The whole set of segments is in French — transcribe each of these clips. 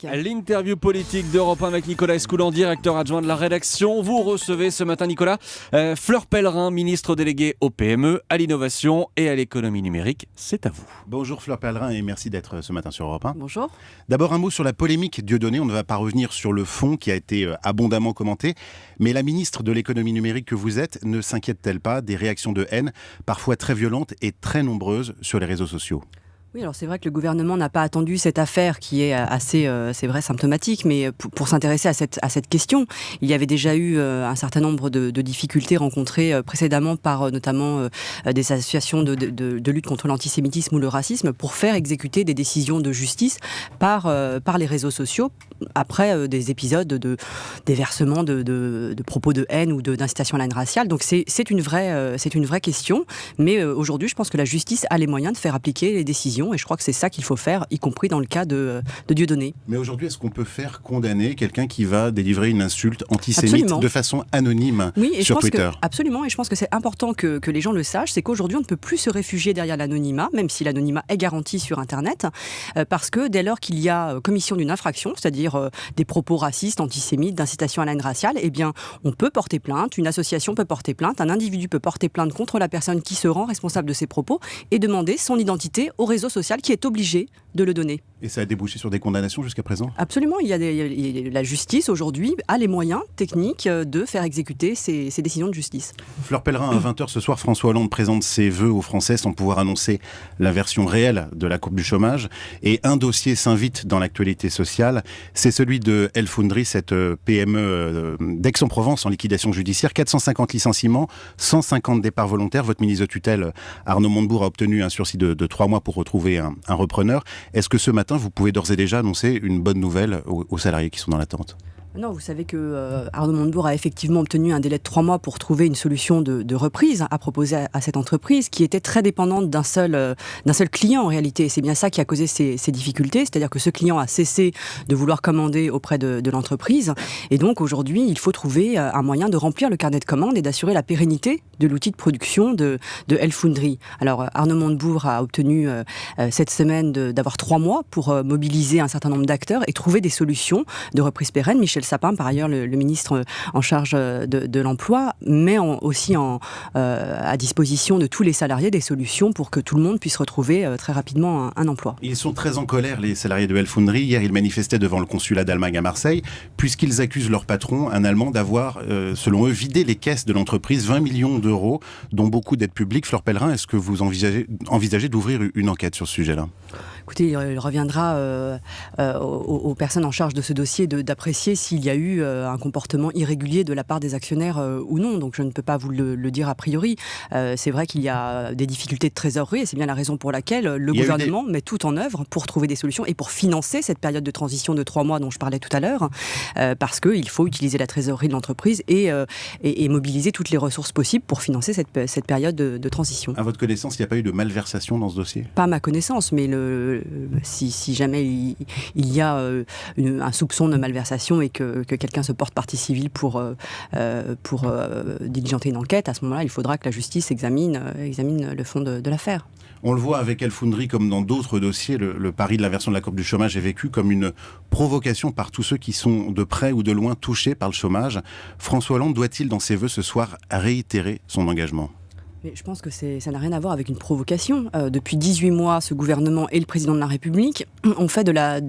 L'interview politique d'Europe 1 avec Nicolas Escoudin, directeur adjoint de la rédaction. Vous recevez ce matin, Nicolas, Fleur Pellerin, ministre déléguée au PME, à l'innovation et à l'économie numérique. C'est à vous. Bonjour Fleur Pellerin et merci d'être ce matin sur Europe 1. Bonjour. D'abord un mot sur la polémique Dieudonné. On ne va pas revenir sur le fond qui a été abondamment commenté. Mais la ministre de l'économie numérique que vous êtes ne s'inquiète-t-elle pas des réactions de haine, parfois très violentes et très nombreuses sur les réseaux sociaux ? Oui, alors c'est vrai que le gouvernement n'a pas attendu cette affaire qui est assez, c'est vrai, symptomatique, mais pour s'intéresser à cette question, il y avait déjà eu un certain nombre de difficultés rencontrées précédemment par notamment des associations de lutte contre l'antisémitisme ou le racisme pour faire exécuter des décisions de justice par les réseaux sociaux après des épisodes de déversement de propos de haine ou d'incitation à la haine raciale. Donc c'est une vraie question, mais aujourd'hui je pense que la justice a les moyens de faire appliquer les décisions. Et je crois que c'est ça qu'il faut faire, y compris dans le cas de Dieudonné. Mais aujourd'hui, est-ce qu'on peut faire condamner quelqu'un qui va délivrer une insulte antisémite de façon anonyme sur Twitter ? Absolument, et je pense que c'est important que les gens le sachent, c'est qu'aujourd'hui on ne peut plus se réfugier derrière l'anonymat, même si l'anonymat est garanti sur Internet, parce que dès lors qu'il y a commission d'une infraction, c'est-à-dire des propos racistes, antisémites, d'incitation à la haine raciale, eh bien on peut porter plainte, une association peut porter plainte, un individu peut porter plainte contre la personne qui se rend responsable de ses propos et demander son identité au réseau social qui est obligé de le donner. Et ça a débouché sur des condamnations jusqu'à présent ? Absolument, la justice aujourd'hui a les moyens techniques de faire exécuter ces décisions de justice. Fleur Pellerin, à 20h ce soir, François Hollande présente ses vœux aux Français sans pouvoir annoncer la version réelle de la courbe du chômage. Et un dossier s'invite dans l'actualité sociale, c'est celui de El Foundry, cette PME d'Aix-en-Provence en liquidation judiciaire. 450 licenciements, 150 départs volontaires. Votre ministre de tutelle, Arnaud Montebourg, a obtenu un sursis de 3 mois pour retrouver un repreneur. Est-ce que ce matin, vous pouvez d'ores et déjà annoncer une bonne nouvelle aux salariés qui sont dans l'attente ? Non, vous savez que Arnaud Montebourg a effectivement obtenu un délai de 3 mois pour trouver une solution de reprise à proposer à cette entreprise qui était très dépendante d'un seul client en réalité. C'est bien ça qui a causé ces difficultés, c'est-à-dire que ce client a cessé de vouloir commander auprès de l'entreprise. Et donc aujourd'hui, il faut trouver un moyen de remplir le carnet de commandes et d'assurer la pérennité de l'outil de production de El Foundry. Alors Arnaud Montebourg a obtenu cette semaine d'avoir 3 mois pour mobiliser un certain nombre d'acteurs et trouver des solutions de reprise pérenne. Michel Sapin, par ailleurs, le ministre en charge de l'emploi, met aussi à disposition de tous les salariés des solutions pour que tout le monde puisse retrouver très rapidement un emploi. Ils sont très en colère, les salariés de El Foundry. Hier, ils manifestaient devant le consulat d'Allemagne à Marseille, puisqu'ils accusent leur patron, un Allemand, d'avoir, selon eux, vidé les caisses de l'entreprise, 20 millions d'euros, dont beaucoup d'aides publiques. Fleur Pellerin, est-ce que vous envisagez d'ouvrir une enquête sur ce sujet-là ? Écoutez, il reviendra aux personnes en charge de ce dossier d'apprécier s'il y a eu un comportement irrégulier de la part des actionnaires ou non. Donc je ne peux pas vous le dire a priori. C'est vrai qu'il y a des difficultés de trésorerie et c'est bien la raison pour laquelle le gouvernement met tout en œuvre pour trouver des solutions et pour financer cette période de transition de 3 mois dont je parlais tout à l'heure, parce qu'il faut utiliser la trésorerie de l'entreprise et mobiliser toutes les ressources possibles pour financer cette période de transition. À votre connaissance, il n'y a pas eu de malversation dans ce dossier ? Pas à ma connaissance, mais si jamais il y a un soupçon de malversation et que quelqu'un se porte partie civile pour diligenter une enquête, à ce moment-là, il faudra que la justice examine le fond de l'affaire. On le voit avec El Foundry comme dans d'autres dossiers, le pari de la version de la courbe du chômage est vécu comme une provocation par tous ceux qui sont de près ou de loin touchés par le chômage. François Hollande doit-il, dans ses vœux ce soir, réitérer son engagement ? Mais je pense que ça n'a rien à voir avec une provocation. Depuis 18 mois, ce gouvernement et le président de la République ont fait de la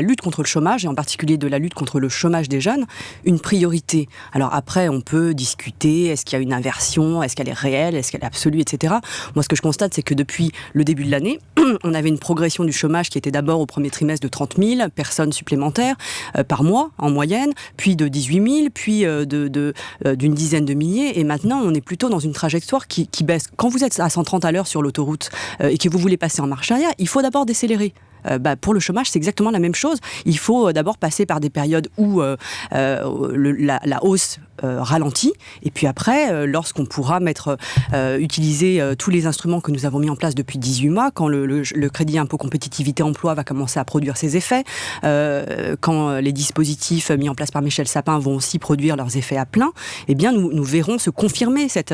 lutte contre le chômage, et en particulier de la lutte contre le chômage des jeunes, une priorité. Alors après, on peut discuter, est-ce qu'il y a une inversion, est-ce qu'elle est réelle, est-ce qu'elle est absolue, etc. Moi, ce que je constate, c'est que depuis le début de l'année, on avait une progression du chômage qui était d'abord au premier trimestre de 30 000 personnes supplémentaires par mois, en moyenne, puis de 18 000, puis d'une dizaine de milliers, et maintenant, on est plutôt dans une trajectoire qui baisse. Quand vous êtes à 130 à l'heure sur l'autoroute et que vous voulez passer en marche arrière, il faut d'abord décélérer. Pour le chômage, c'est exactement la même chose. Il faut d'abord passer par des périodes où la hausse ralenti. Et puis après, lorsqu'on pourra utiliser tous les instruments que nous avons mis en place depuis 18 mois, quand le crédit impôt compétitivité emploi va commencer à produire ses effets, quand les dispositifs mis en place par Michel Sapin vont aussi produire leurs effets à plein, eh bien nous verrons se confirmer cette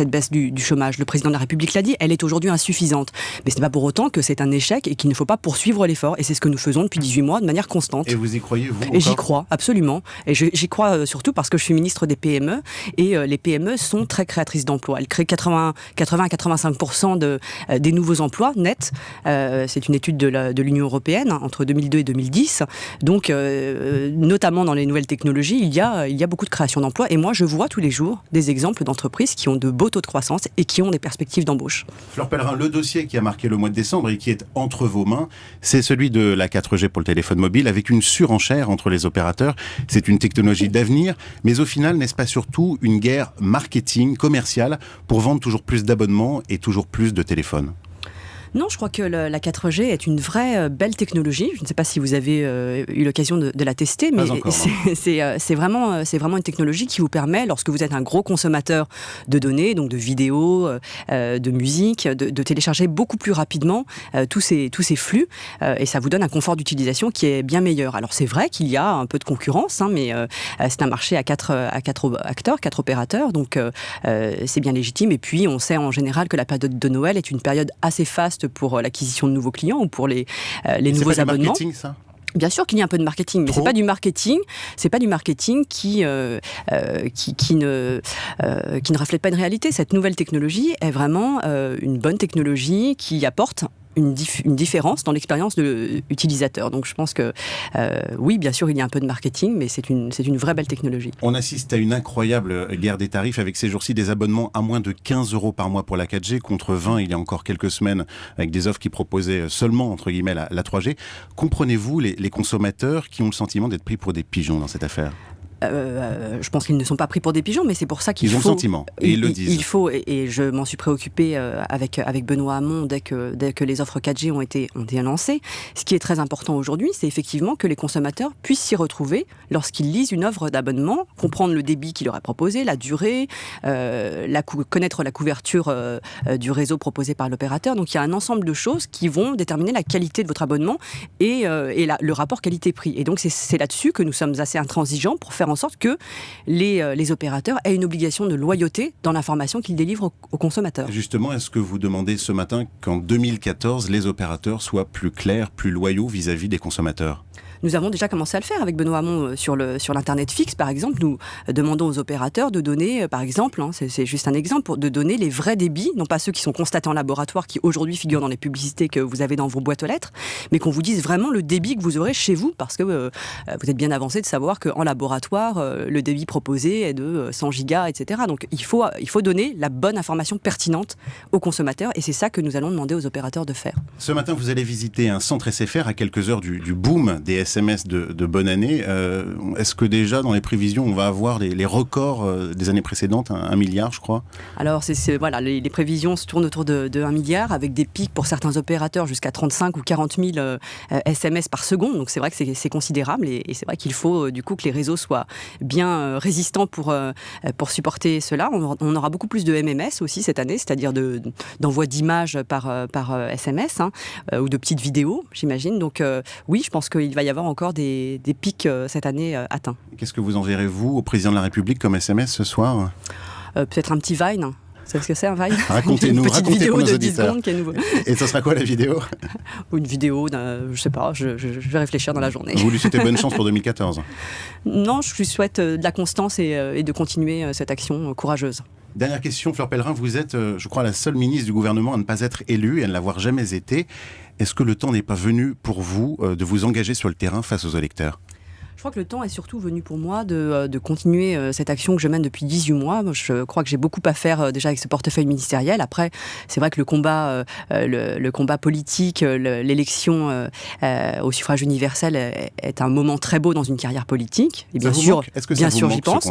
baisse du chômage. Le président de la République l'a dit, elle est aujourd'hui insuffisante. Mais ce n'est pas pour autant que c'est un échec et qu'il ne faut pas poursuivre l'effort. Et c'est ce que nous faisons depuis 18 mois de manière constante. Et vous y croyez, vous encore ? Et j'y crois, absolument. Et j'y crois surtout parce que je suis ministre des PME et les PME sont très créatrices d'emplois. Elles créent 80-85% des nouveaux emplois nets. C'est une étude de l'Union européenne entre 2002 et 2010. Donc, notamment dans les nouvelles technologies, il y a beaucoup de création d'emplois. Et moi, je vois tous les jours des exemples d'entreprises qui ont de beaux taux de croissance et qui ont des perspectives d'embauche. Fleur Pellerin, le dossier qui a marqué le mois de décembre et qui est entre vos mains, c'est celui de la 4G pour le téléphone mobile, avec une surenchère entre les opérateurs. C'est une technologie d'avenir, mais au final, n'est-ce pas surtout une guerre marketing, commerciale, pour vendre toujours plus d'abonnements et toujours plus de téléphones ? Non, je crois que la 4G est une vraie belle technologie. Je ne sais pas si vous avez eu l'occasion de la tester, mais c'est vraiment une technologie qui vous permet, lorsque vous êtes un gros consommateur de données, donc de vidéos, de musique, de télécharger beaucoup plus rapidement tous ces flux, et ça vous donne un confort d'utilisation qui est bien meilleur. Alors c'est vrai qu'il y a un peu de concurrence, mais c'est un marché à quatre acteurs, 4 opérateurs, donc c'est bien légitime. Et puis on sait en général que la période de Noël est une période assez faste pour l'acquisition de nouveaux clients ou pour les nouveaux abonnements. C'est marketing, ça ? Bien sûr qu'il y a un peu de marketing, mais c'est pas du marketing qui ne reflète pas une réalité. Cette nouvelle technologie est vraiment une bonne technologie qui apporte une différence dans l'expérience de l'utilisateur. Donc je pense que oui, bien sûr, il y a un peu de marketing, mais c'est une vraie belle technologie. On assiste à une incroyable guerre des tarifs avec ces jours-ci des abonnements à moins de 15 € par mois pour la 4G, contre 20 il y a encore quelques semaines, avec des offres qui proposaient seulement, entre guillemets, la 3G. Comprenez-vous les consommateurs qui ont le sentiment d'être pris pour des pigeons dans cette affaire ? Je pense qu'ils ne sont pas pris pour des pigeons, mais c'est pour ça qu'il faut... Ils ont le sentiment, et ils le disent. Il faut, et je m'en suis préoccupée avec Benoît Hamon dès que les offres 4G ont été lancées. Ce qui est très important aujourd'hui, c'est effectivement que les consommateurs puissent s'y retrouver lorsqu'ils lisent une offre d'abonnement, comprendre le débit qui leur est proposé, la durée, connaître la couverture du réseau proposé par l'opérateur. Donc il y a un ensemble de choses qui vont déterminer la qualité de votre abonnement et le rapport qualité-prix. Et donc c'est là-dessus que nous sommes assez intransigeants pour faire en sorte que les opérateurs aient une obligation de loyauté dans l'information qu'ils délivrent aux consommateurs. Justement, est-ce que vous demandez ce matin qu'en 2014, les opérateurs soient plus clairs, plus loyaux vis-à-vis des consommateurs ? Nous avons déjà commencé à le faire avec Benoît Hamon sur l'Internet fixe, par exemple. Nous demandons aux opérateurs de donner, par exemple, c'est juste un exemple, de donner les vrais débits, non pas ceux qui sont constatés en laboratoire, qui aujourd'hui figurent dans les publicités que vous avez dans vos boîtes aux lettres, mais qu'on vous dise vraiment le débit que vous aurez chez vous, parce que vous êtes bien avancé de savoir qu'en laboratoire, le débit proposé est de 100 gigas, etc. Donc il faut donner la bonne information pertinente aux consommateurs, et c'est ça que nous allons demander aux opérateurs de faire. Ce matin, vous allez visiter un centre SFR à quelques heures du boom des SMS de bonne année. Est-ce que déjà, dans les prévisions, on va avoir les records des années précédentes, 1 milliard, je crois ? Alors, voilà, les prévisions se tournent autour de 1 milliard, avec des pics pour certains opérateurs jusqu'à 35 ou 40 000 SMS par seconde. Donc, c'est vrai que c'est considérable, et c'est vrai qu'il faut du coup que les réseaux soient bien résistants pour supporter cela. On aura beaucoup plus de MMS aussi cette année, c'est-à-dire d'envoi d'images par SMS, ou de petites vidéos, j'imagine. Donc, oui, je pense qu'il va y avoir encore des pics cette année atteints. Qu'est-ce que vous enverrez, vous, au président de la République comme SMS ce soir ? Peut-être un petit Vine. C'est ce que c'est, un Vine ? Racontez-nous, une petite vidéo de 10 secondes qui est nouveau. Et ça sera quoi la vidéo ? Ou une vidéo, je sais pas, je vais réfléchir dans la journée. Vous lui souhaitez bonne chance pour 2014 ? Non, je lui souhaite de la constance et de continuer cette action courageuse. Dernière question, Fleur Pellerin, vous êtes, je crois, la seule ministre du gouvernement à ne pas être élue et à ne l'avoir jamais été. Est-ce que le temps n'est pas venu pour vous de vous engager sur le terrain face aux électeurs ? Je crois que le temps est surtout venu pour moi de continuer cette action que je mène depuis 18 mois. Je crois que j'ai beaucoup à faire déjà avec ce portefeuille ministériel. Après, c'est vrai que le combat politique, l'élection au suffrage universel est un moment très beau dans une carrière politique. Et bien sûr, j'y pense.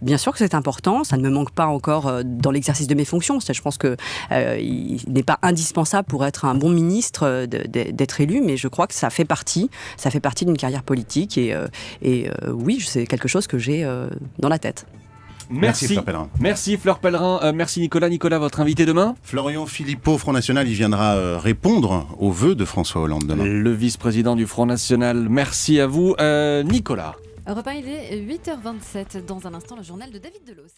Bien sûr que c'est important. Ça ne me manque pas encore dans l'exercice de mes fonctions. Je pense que il n'est pas indispensable pour être un bon ministre d'être élu, mais je crois que ça fait partie d'une carrière politique Oui, c'est quelque chose que j'ai dans la tête. Merci Fleur Pellerin. Merci Fleur Pellerin, merci Nicolas. Nicolas, votre invité demain ? Florian Philippot, Front National, il viendra répondre aux vœux de François Hollande demain. Le vice-président du Front National, merci à vous. Nicolas. Europe 1, il est 8h27. Dans un instant, le journal de David Delos.